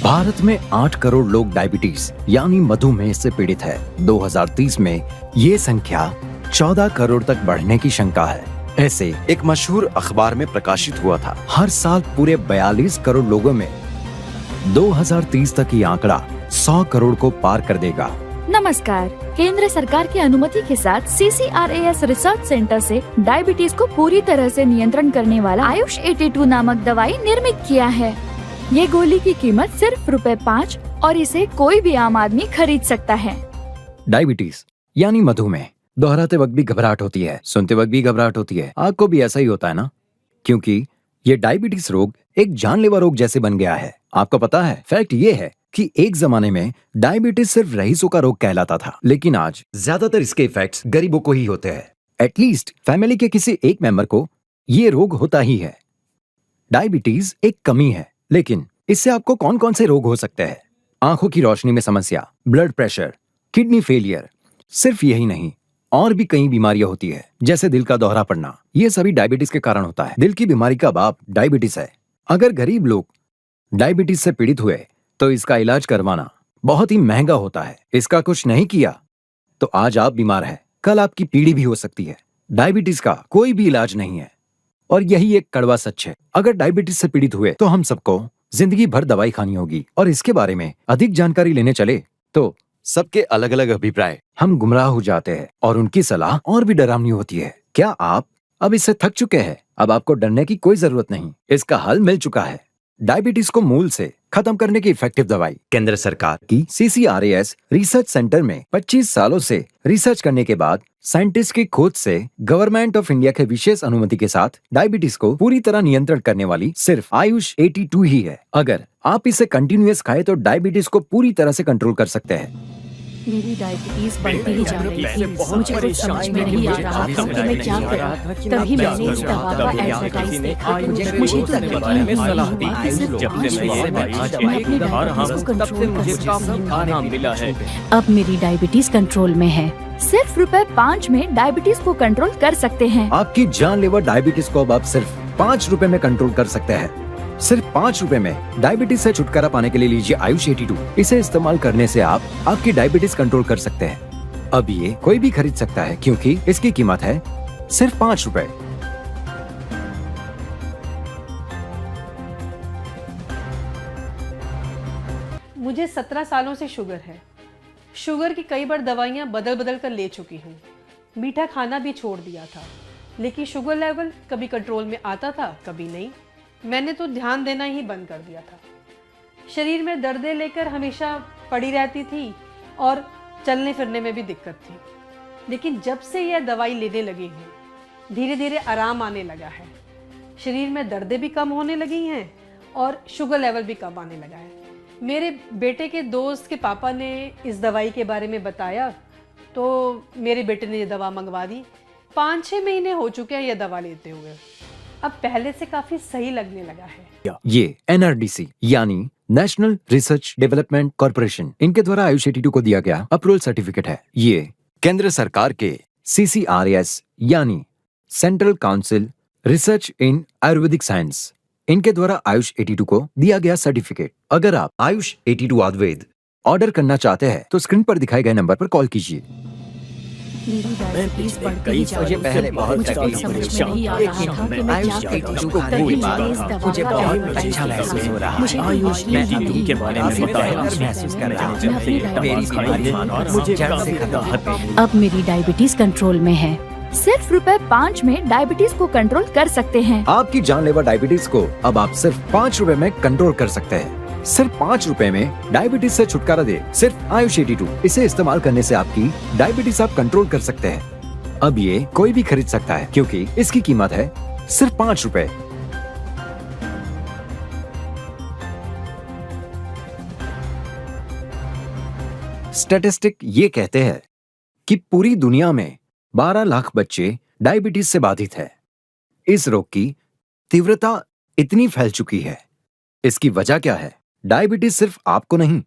भारत में 8 करोड़ लोग डायबिटीज यानी मधुमेह से पीड़ित है। 2030 में ये संख्या 14 करोड़ तक बढ़ने की शंका है। ऐसे एक मशहूर अखबार में प्रकाशित हुआ था। हर साल पूरे 42 करोड़ लोगों में 2030 तक ये आंकड़ा 100 करोड़ को पार कर देगा। नमस्कार। केंद्र सरकार की अनुमति के साथ CCRAS रिसर्च सेंटर से डायबिटीज को पूरी तरह से नियंत्रण करने वाला आयुष 82 नामक दवाई निर्मित किया है। ये गोली की कीमत सिर्फ ₹5 और इसे कोई भी आम आदमी खरीद सकता है। डायबिटीज यानी मधुमेह, दोहराते वक्त भी घबराहट होती है, सुनते वक्त भी घबराहट होती है। आपको भी ऐसा ही होता है ना? क्योंकि ये डायबिटीज रोग एक जानलेवा रोग जैसे बन गया है। आपको पता है, फैक्ट ये है कि एक जमाने में डायबिटीज सिर्फ रईसों का रोग कहलाता था, लेकिन आज ज्यादातर इसके इफेक्ट्स गरीबों को ही होते हैं। एटलीस्ट फैमिली के किसी एक मेंबर को ये रोग होता ही है। डायबिटीज एक कमी है, लेकिन इससे आपको कौन कौन से रोग हो सकते हैं? आंखों की रोशनी में समस्या, ब्लड प्रेशर, किडनी फेलियर। सिर्फ यही नहीं, और भी कई बीमारियां होती है, जैसे दिल का दौरा पड़ना। ये सभी डायबिटीज के कारण होता है। दिल की बीमारी का बाप डायबिटीज है। अगर गरीब लोग डायबिटीज से पीड़ित हुए तो इसका इलाज करवाना बहुत ही महंगा होता है। इसका कुछ नहीं किया तो आज आप बीमार हैं, कल आपकी पीढ़ी भी हो सकती है। डायबिटीज का कोई भी इलाज नहीं है, और यही एक कड़वा सच है। अगर डायबिटीज से पीड़ित हुए तो हम सबको जिंदगी भर दवाई खानी होगी, और इसके बारे में अधिक जानकारी लेने चले तो सबके अलग अलग अभिप्राय, हम गुमराह हो जाते हैं और उनकी सलाह और भी डरावनी होती है। क्या आप अब इससे थक चुके हैं? अब आपको डरने की कोई जरूरत नहीं, इसका हल मिल चुका है। डायबिटीज को मूल से खत्म करने की इफेक्टिव दवाई केंद्र सरकार की CCRAS रिसर्च सेंटर में 25 सालों से रिसर्च करने के बाद साइंटिस्ट की खोज से गवर्नमेंट ऑफ इंडिया के विशेष अनुमति के साथ डायबिटीज को पूरी तरह नियंत्रण करने वाली सिर्फ आयुष 82 ही है। अगर आप इसे कंटिन्यूअस खाए तो डायबिटीज को पूरी तरह से कंट्रोल कर सकते हैं। मेरी डायबिटीज बढ़ती ही जा रही थी। मुझे कुछ समझ में नहीं आ रहा था कि मैं क्या करूं। तभी मैंने इस दवा का एडवर्टाइज देखा। मुझे तो यकीन ही नहीं हुआ कि सिर्फ 5 रुपए में मैं अपनी डायबिटीज को कंट्रोल कर सकती हूं। अब मेरी डायबिटीज कंट्रोल में है। सिर्फ ₹5 में डायबिटीज को कंट्रोल कर सकते हैं। आपकी जानलेवा डायबिटीज को अब आप सिर्फ 5 रुपए में कंट्रोल कर सकते हैं। सिर्फ 5 रुपए में डायबिटीज से छुटकारा पाने के लिए लीजिए आयुष 82। इसे इस्तेमाल करने से आप आपकी डायबिटीज कंट्रोल कर सकते हैं। अब ये कोई भी खरीद सकता है, क्योंकि इसकी कीमत है सिर्फ 5 रुपए। मुझे 17 सालों से शुगर है। शुगर की कई बार दवाइयाँ बदल बदल कर ले चुकी हूँ। मीठा खाना भी छोड़ दिया था, लेकिन शुगर लेवल कभी कंट्रोल में आता था, कभी नहीं। मैंने तो ध्यान देना ही बंद कर दिया था। शरीर में दर्दें लेकर हमेशा पड़ी रहती थी और चलने फिरने में भी दिक्कत थी। लेकिन जब से यह दवाई लेने लगी हूँ, धीरे धीरे आराम आने लगा है। शरीर में दर्दें भी कम होने लगी हैं और शुगर लेवल भी कम आने लगा है। मेरे बेटे के दोस्त के पापा ने इस दवाई के बारे में बताया तो मेरे बेटे ने ये दवा मंगवा दी। 5-6 महीने हो चुके हैं यह दवा लेते हुए। अब पहले से काफी सही लगने लगा है। ये NRDC यानी नेशनल रिसर्च डेवलपमेंट कॉर्पोरेशन, इनके द्वारा आयुष 82 को दिया गया अप्रूवल सर्टिफिकेट है। ये केंद्र सरकार के CCRAS यानी सेंट्रल काउंसिल रिसर्च इन आयुर्वेदिक साइंस, इनके द्वारा आयुष 82 को दिया गया सर्टिफिकेट। अगर आप आयुष 82 आयुर्वेद ऑर्डर करना चाहते हैं तो स्क्रीन पर दिखाए गए नंबर पर कॉल कीजिए। मेरी डायबिटीज बढ़ती ही जा रही पहले थी। बहुत मुझे कुछ समझ में नहीं आ रहा था कि मैं क्या करूं। तभी मैंने इस दवा मुझे का बहुत एडवर्टाइज अच्छा देखा। महसूस हो रहा है। मुझे तो आयुष यकीन मैं ही नहीं के बारे में हुआ। बताया महसूस कर रहा हूं। मैं अपनी मेरी बीमारी मुझे जड़ से खत्म। अब मेरी डायबिटीज कंट्रोल में है। सिर्फ ₹5 में डायबिटीज को कंट्रोल कर सकते हैं। आपकी जानलेवा डायबिटीज को अब आप सिर्फ 5 रुपए में कंट्रोल कर सकते हैं। सिर्फ 5 रुपए में डायबिटीज से छुटकारा दे सिर्फ आयुष 82। इसे इस्तेमाल करने से आपकी डायबिटीज आप कंट्रोल कर सकते हैं। अब ये कोई भी खरीद सकता है, क्योंकि इसकी कीमत है सिर्फ 5 रुपए। स्टैटिस्टिक ये कहते हैं कि पूरी दुनिया में 12 लाख बच्चे डायबिटीज से बाधित है। इस रोग की तीव्रता इतनी फैल चुकी है। इसकी वजह क्या है? डायबिटीज सिर्फ आपको नहीं,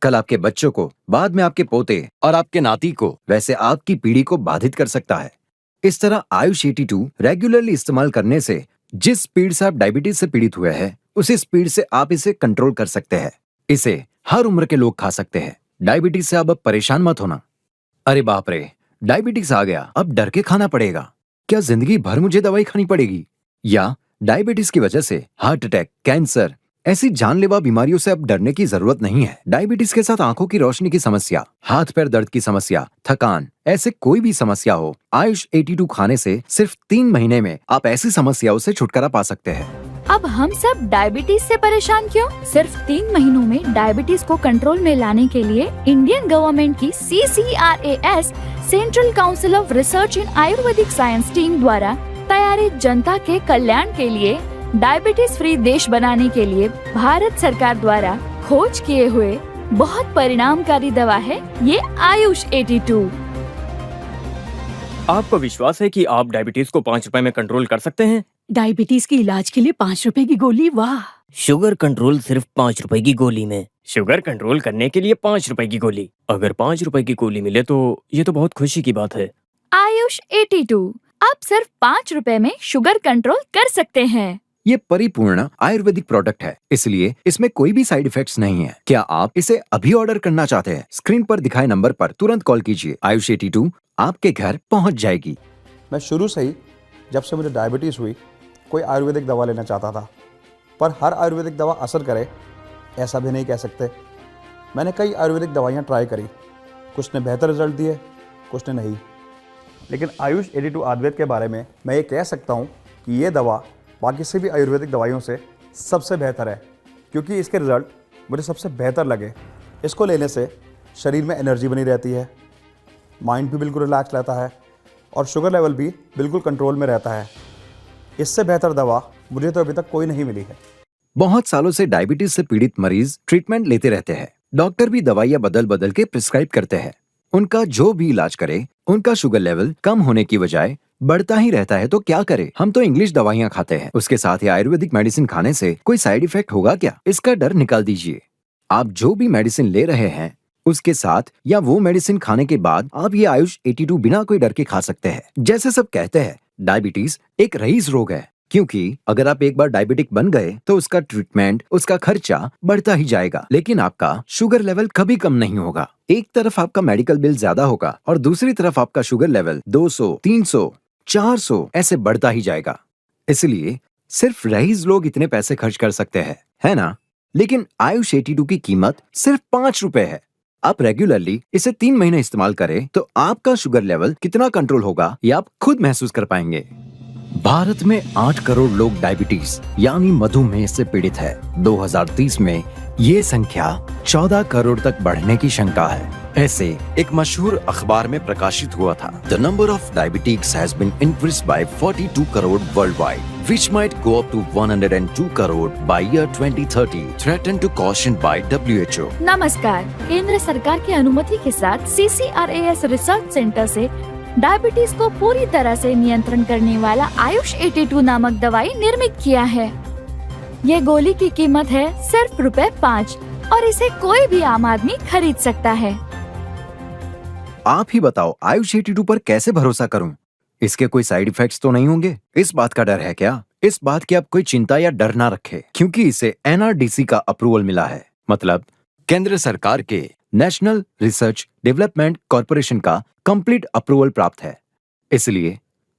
कल आपके बच्चों को, बाद में आपके पोते और आपके नाती को, वैसे आपकी पीढ़ी को बाधित कर सकता है। इस तरह आयुष 82 रेगुलरली इस्तेमाल करने से जिस स्पीड से आप डायबिटीज से पीड़ित हुए हैं, उसी स्पीड से आप इसे कंट्रोल कर सकते हैं। इसे हर उम्र के लोग खा सकते हैं। डायबिटीज से अब परेशान मत होना। अरे बाप रे, डायबिटीज आ गया, अब डर के खाना पड़ेगा। क्या जिंदगी भर मुझे दवाई खानी पड़ेगी? या डायबिटीज की वजह से हार्ट अटैक, कैंसर ऐसी जानलेवा बीमारियों से अब डरने की जरूरत नहीं है। डायबिटीज के साथ आंखों की रोशनी की समस्या, हाथ पैर दर्द की समस्या, थकान, ऐसे कोई भी समस्या हो, आयुष 82 खाने से सिर्फ 3 महीने में आप ऐसी समस्याओं से छुटकारा पा सकते हैं। अब हम सब डायबिटीज से परेशान क्यों? सिर्फ 3 महीनों में डायबिटीज को कंट्रोल में लाने के लिए इंडियन गवर्नमेंट की CCRAS central council of research in Ayurvedic science team द्वारा तैयारी जनता के कल्याण के लिए डायबिटीज फ्री देश बनाने के लिए भारत सरकार द्वारा खोज किए हुए बहुत परिणामकारी दवा है ये आयुष 82। आपको विश्वास है कि आप डायबिटीज को 5 रुपए में कंट्रोल कर सकते हैं? डायबिटीज के इलाज के लिए 5 रुपए की गोली, वाह। शुगर कंट्रोल सिर्फ 5 रुपए की गोली में। शुगर कंट्रोल करने के लिए 5 रुपए की गोली। अगर 5 रुपए की गोली मिले तो ये तो बहुत खुशी की बात है। आयुष 82 आप सिर्फ 5 रुपए में शुगर कंट्रोल कर सकते हैं। ये परिपूर्ण आयुर्वेदिक प्रोडक्ट है, इसलिए इसमें कोई भी साइड इफेक्ट्स नहीं है। क्या आप इसे अभी ऑर्डर करना चाहते हैं? स्क्रीन पर दिखाए नंबर पर तुरंत कॉल कीजिए। आयुष 82 आपके घर पहुंच जाएगी। मैं शुरू से ही जब से मुझे डायबिटीज़ हुई कोई आयुर्वेदिक दवा लेना चाहता था, पर हर आयुर्वेदिक दवा असर करे ऐसा भी नहीं कह सकते। मैंने कई आयुर्वेदिक दवाइयाँ ट्राई करी, कुछ ने बेहतर रिजल्ट दिए, कुछ ने नहीं। लेकिन आयुष 82 आयुर्वेद के बारे में मैं ये कह सकता हूँ कि ये दवा बाकी सभी आयुर्वेदिक दवाइयों से सबसे बेहतर है, क्योंकि इसके रिज़ल्ट मुझे सबसे बेहतर लगे। इसको लेने से शरीर में एनर्जी बनी रहती है, माइंड भी बिल्कुल रिलैक्स रहता है और शुगर लेवल भी बिल्कुल कंट्रोल में रहता है। इससे बेहतर दवा मुझे तो अभी तक कोई नहीं मिली है। बहुत सालों से डायबिटीज से पीड़ित मरीज ट्रीटमेंट लेते रहते हैं। डॉक्टर भी दवाइयाँ बदल बदल के प्रिस्क्राइब करते हैं। उनका जो भी इलाज करे, उनका शुगर लेवल कम होने की बजाय बढ़ता ही रहता है। तो क्या करे? हम तो इंग्लिश दवाइयाँ खाते हैं, उसके साथ ही आयुर्वेदिक मेडिसिन खाने से कोई साइड इफेक्ट होगा क्या? इसका डर निकाल दीजिए। आप जो भी मेडिसिन ले रहे हैं उसके साथ या वो मेडिसिन खाने के बाद आप ये आयुष 82 बिना कोई डर के खा सकते हैं। जैसे सब कहते हैं, डायबिटीज एक रईस रोग है, क्योंकि अगर आप एक बार डायबिटिक बन गए तो उसका ट्रीटमेंट, उसका खर्चा बढ़ता ही जाएगा, लेकिन आपका शुगर लेवल कभी कम नहीं होगा। एक तरफ आपका मेडिकल बिल ज्यादा होगा और दूसरी तरफ आपका शुगर लेवल 200, 300, 400 ऐसे बढ़ता ही जाएगा। इसलिए सिर्फ रईस लोग इतने पैसे खर्च कर सकते हैं, है ना? लेकिन आयुष 82 की कीमत सिर्फ 5 रुपए है। आप रेगुलरली इसे 3 महीने इस्तेमाल करें तो आपका शुगर लेवल कितना कंट्रोल होगा ये आप खुद महसूस कर पाएंगे। भारत में 8 करोड़ लोग डायबिटीज यानी मधुमेह से पीड़ित है। 2030 में ये संख्या 14 करोड़ तक बढ़ने की शंका है। ऐसे एक मशहूर अखबार में प्रकाशित हुआ था, The number of diabetics has been increased by 42 crore worldwide, which might go up to 102 crore by year 2030, threatened to caution by WHO. नमस्कार, केंद्र सरकार की अनुमति के साथ CCRAS रिसर्च सेंटर से डायबिटीज को पूरी तरह से नियंत्रण करने वाला आयुष 82 नामक दवाई निर्मित किया है। ये गोली की कीमत है सिर्फ ₹5 और इसे कोई भी आम आदमी खरीद सकता है। आप ही बताओ, आयुष 82 पर कैसे भरोसा करूं? इसके कोई साइड इफेक्ट्स तो नहीं होंगे? इस बात का डर है क्या? इस बात की आप कोई चिंता या डर ना रखें, क्योंकि इसे NRDC का अप्रूवल मिला है, मतलब केंद्र सरकार के नेशनल रिसर्च डेवलपमेंट कॉर्पोरेशन का कंप्लीट अप्रूवल प्राप्त है। इसलिए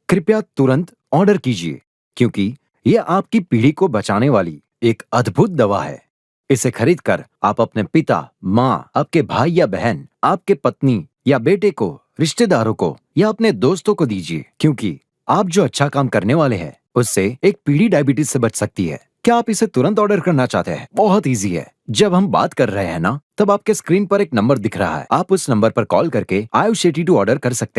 कृपया तुरंत ऑर्डर कीजिए, क्योंकि ये आपकी पीढ़ी को बचाने वाली एक अद्भुत दवा है। इसे खरीदकर आप अपने पिता, माँ, आपके भाई या बहन, आपके पत्नी या बेटे को, रिश्तेदारों को या अपने दोस्तों को दीजिए, क्योंकि आप जो अच्छा काम करने वाले हैं उससे एक पीढ़ी डायबिटीज से बच सकती है। क्या आप इसे तुरंत ऑर्डर करना चाहते हैं? बहुत इजी है। जब हम बात कर रहे हैं ना, तब आपके स्क्रीन पर एक नंबर दिख रहा है। आप उस नंबर पर कॉल करके आयुष 82 ऑर्डर कर सकते हैं।